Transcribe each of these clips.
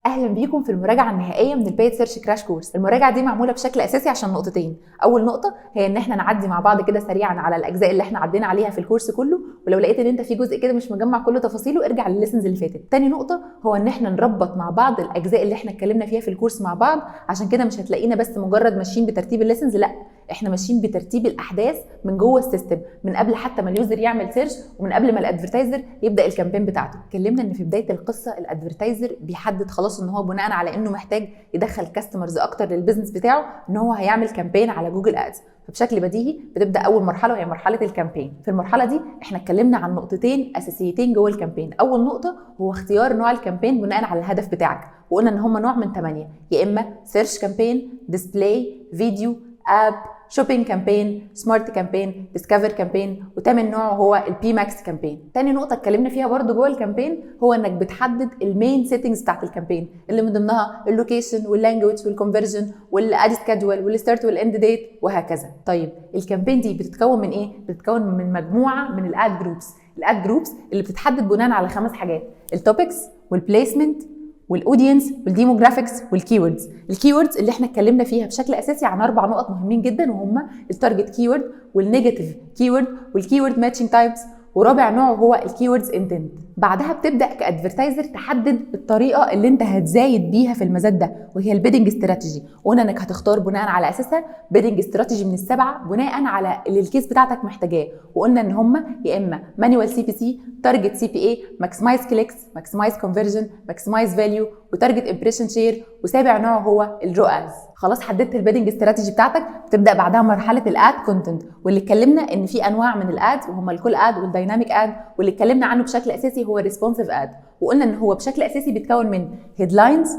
اهلا بيكم في المراجعه النهائيه من البيد سيرش كراش كورس. المراجعه دي معموله بشكل اساسي عشان نقطتين. اول نقطه هي ان احنا نعدي مع بعض كده سريعا على الاجزاء اللي احنا عدينا عليها في الكورس كله، ولو لقيت ان انت في جزء كده مش مجمع كل تفاصيله ارجع للليسنز اللي فاتت. تاني نقطه هو ان احنا نربط مع بعض الاجزاء اللي احنا اتكلمنا فيها في الكورس مع بعض، عشان كده مش هتلاقينا بس مجرد ماشيين بترتيب الليسنز، لا احنا ماشيين بترتيب الاحداث من جوه السيستم، من قبل حتى ما اليوزر يعمل سيرش ومن قبل ما الادفرتايزر يبدا الكامبين بتاعته. اتكلمنا ان في بدايه القصه الادفرتايزر بيحدد خلاص ان هو بناء على انه محتاج يدخل كاستمرز اكتر للبيزنس بتاعه ان هو هيعمل كامبين على جوجل ادز، فبشكل بديهي بتبدا اول مرحله وهي مرحله الكامبين. في المرحله دي احنا اتكلمنا عن نقطتين اساسيتين جوه الكامبين. اول نقطه هو اختيار نوع الكامبين بناء على الهدف بتاعك، وقلنا ان هم نوع من 8، يا اما سيرش كامبين، ديسبلاي، فيديو، اب، شوبينج كامبين، سمارت كامبين، ديسكفر كامبين، وتامن نوع هو البي ماكس كامبين. تاني نقطه اتكلمنا فيها برده جوه الكامبين هو انك بتحدد المين سيتنجز بتاعت الكامبين، اللي من ضمنها اللوكيشن واللانجوج والكونفرجن والاد سكادجول والستارت والاند ديت وهكذا. طيب الكامبين دي بتتكون من ايه؟ بتتكون من مجموعه من الاد جروبس. الاد جروبس اللي بتتحدد بناء على 5 حاجات: التوبكس والبليسمنت والاودينس والديموغرافيكس والكيوردز. الكيوردز اللي احنا اتكلمنا فيها بشكل اساسي عن 4 نقط مهمين جدا، وهم التارجت كيورد والنيجاتيف كيورد والكيورد ماتشنج تايبس، ورابع نوع هو الكيوردز انتنت. بعدها بتبدا كادفرتايزر تحدد الطريقه اللي انت هتزايد بيها في المزاد ده، وهي البيدنج استراتيجي. وقلنا انك هتختار بناء على اساسها بيدنج استراتيجي من ال7 بناء على اللي الكيس بتاعتك محتاجاه، وقلنا ان هم يا اما مانوال سي بي سي، تارجت سي بي اي، ماكسمايز كليكس، ماكسمايز كونفرجن، ماكسمايز فاليو، وتارجت امبريشن شير، وسابع نوع هو الرؤاز. خلاص حددت البيدنج استراتيجي بتاعتك، بتبدا بعدها مرحله الاد كونتنت، واللي اتكلمنا ان في انواع من الاد وهم الكول اد والدايناميك اد، واللي اتكلمنا عنه بشكل اساسي هو الريسبونسيف اد. وقلنا ان هو بشكل اساسي بيتكون من هيدلاينز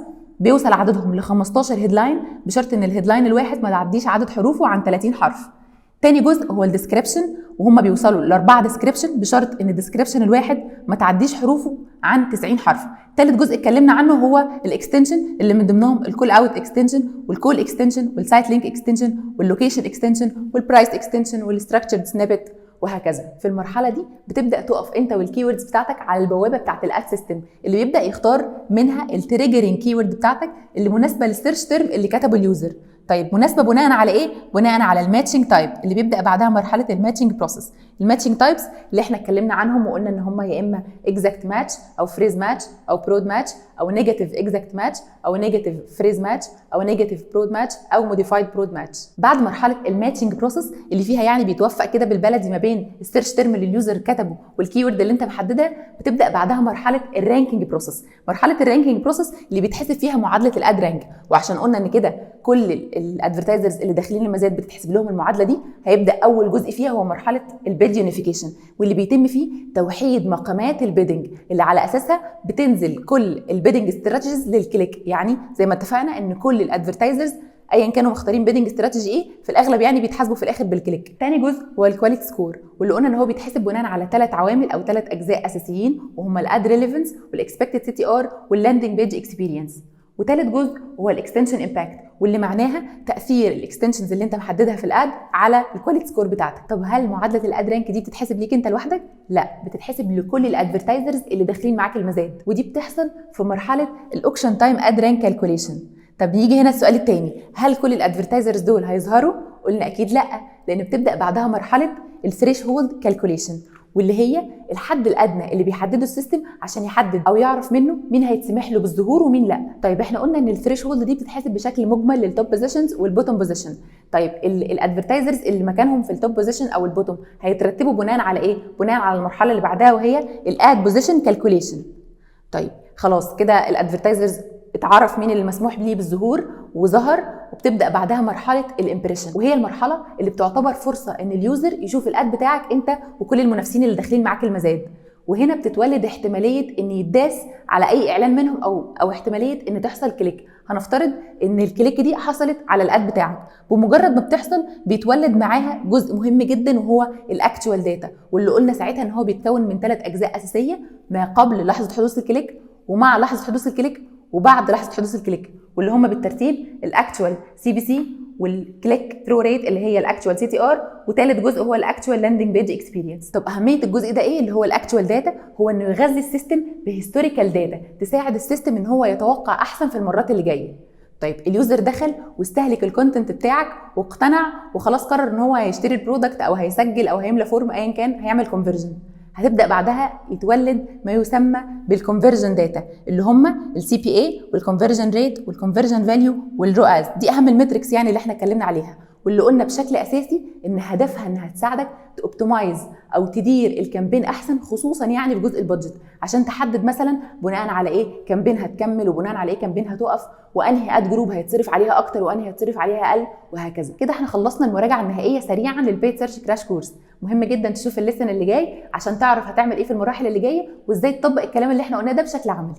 بيوصل عددهم ل 15 هيدلاين، بشرط ان الهيدلاين الواحد ما تعديش عدد حروفه عن 30 حرف. تاني جزء هو الديسكريبشن، وهم بيوصلوا ل4 ديسكريبشن بشرط ان الديسكريبشن الواحد ما تعديش حروفه عن 90 حرف. تالت جزء اتكلمنا عنه هو الاكستنشن، اللي من ضمنهم الكول اوت اكستنشن والكول اكستنشن والسايت لينك اكستنشن واللوكيشن اكستنشن والبرايس اكستنشن والستراكشرد سنيبت وهكذا. في المرحله دي بتبدا تقف انت والكيوردز بتاعتك على البوابه بتاعه الاد سيستم، اللي بيبدا يختار منها التريجرنج كيورد بتاعتك اللي مناسبه للسيرش تيرم اللي كتبه اليوزر. طيب مناسبه بناء على ايه؟ بناء على الماتشنج تايب، اللي بيبدا بعدها مرحله الماتشنج بروسيس. الماتشنج تايبس اللي احنا اتكلمنا عنهم وقلنا ان هم يا اما اكزاكت ماتش او فريز ماتش او برود ماتش او نيجاتيف اكزاكت ماتش او نيجاتيف فريز ماتش او نيجاتيف برود ماتش او موديفايد برود ماتش. بعد مرحله الماتشنج بروسيس اللي فيها يعني بيتوفق كده بالبلدي ما بين السيرش تيرم اللي اليوزر كتبه والكيورد اللي انت محددها، بتبدا بعدها مرحله الرانكينج بروسيس. مرحله الرانكينج بروسيس اللي بيتحسب فيها معادله الاد رانك، وعشان قلنا ان كده كل الادفرتايزرز اللي داخلين المزاد بتتحسب لهم المعادله دي، هيبدا اول جزء فيها هو مرحله البيد يونيفيكيشن، واللي بيتم فيه توحيد مقامات البيدنج اللي على اساسها بتنزل كل البيدنج استراتيجيز للكليك. يعني زي ما اتفقنا ان كل الادفرتايزرز ايا كانوا مختارين بيدنج استراتيجي ايه، في الاغلب يعني بيتحاسبوا في الاخر بالكليك. تاني جزء هو الكواليتي سكور، واللي قلنا ان هو بيتحسب بناء على 3 عوامل او 3 اجزاء اساسيين، وهم الاد ريليفنس والاكسبكتد سي تي ار واللاندنج بيج اكسبيرينس. وثالث جزء هو الاكستنشن امباكت، واللي معناها تاثير الاكستنشنز اللي انت محددها في الاد على الكواليتي سكور بتاعتك. طب هل معادله الاد رانك دي بتتحسب ليك انت لوحدك؟ لا، بتتحسب لكل الادفرتايزرز اللي داخلين معاك المزاد، ودي بتحصل في مرحله الاوكشن تايم اد رانك كالكوليشن. طب يجي هنا السؤال الثاني، هل كل الادفرتايزرز دول هيظهروا؟ قلنا اكيد لا، لان بتبدا بعدها مرحله الثريش هولد كالكوليشن، واللي هي الحد الادنى اللي بيحدده السيستم عشان يحدد او يعرف منه مين هيتسمح له بالظهور ومين لا. طيب احنا قلنا ان الثريش هولد دي بتتحسب بشكل مجمل للتوب بوزيشنز والبوتوم بوزيشن. طيب الادفرتايزرز اللي مكانهم في التوب بوزيشن او البوتوم هيترتبوا بناء على ايه؟ بناء على المرحله اللي بعدها وهي الاد بوزيشن كالكوليشن. طيب خلاص كده الادفرتايزرز اتعرف مين اللي مسموح ليه بالظهور وظهر، وبتبدا بعدها مرحله الامبريشن، وهي المرحله اللي بتعتبر فرصه ان اليوزر يشوف الاد بتاعك انت وكل المنافسين اللي داخلين معاك المزاد. وهنا بتتولد احتماليه ان يداس على اي اعلان منهم او احتماليه ان تحصل كليك. هنفترض ان الكليك دي حصلت على الاد بتاعك، بمجرد ما بتحصل بيتولد معاها جزء مهم جدا وهو الاكتوال داتا، واللي قلنا ساعتها ان هو بيتكون من 3 اجزاء اساسيه: ما قبل لحظه حدوث الكليك، ومع لحظه حدوث الكليك، وبعد لحظه حدوث الكليك. واللي هم بالترتيب الاكتوال سي بي سي والكليك ثرو ريت اللي هي الاكتوال سي تي ار، وثالث جزء هو الاكتوال لاندنج بيج اكسبيرينس. طب اهميه الجزء ده ايه اللي هو الاكتوال داتا؟ هو انه يغذي السيستم بهيستوريكال داتا تساعد السيستم ان هو يتوقع احسن في المرات اللي جايه. طيب اليوزر دخل واستهلك الكونتنت بتاعك واقتنع وخلاص قرر ان هو هيشتري البرودكت او هيسجل او هيملى فورم ايا كان، هيعمل كونفرجن. هتبدا بعدها يتولد ما يسمى بالكونفرجن داتا اللي هم السي بي اي والكونفرجن ريت والكونفرجن فاليو والرؤاز. دي اهم المتركس يعني اللي احنا اتكلمنا عليها، واللي قلنا بشكل اساسي ان هدفها انها تساعدك توبتمايز او تدير الكامبين احسن، خصوصا يعني في جزء البادجت، عشان تحدد مثلا بناء على ايه كامبين هتكمل وبناء على ايه كامبين هتقف، وانهي اد جروب هيتصرف عليها اكتر وانهي هيتصرف عليها اقل، وهكذا. كده احنا خلصنا المراجعه النهائيه سريعا للبيت سيرش كراش كورس. مهم جدا تشوف الليسن اللي جاي عشان تعرف هتعمل ايه في المراحل اللي جايه وازاي تطبق الكلام اللي احنا قلناه ده بشكل عملي.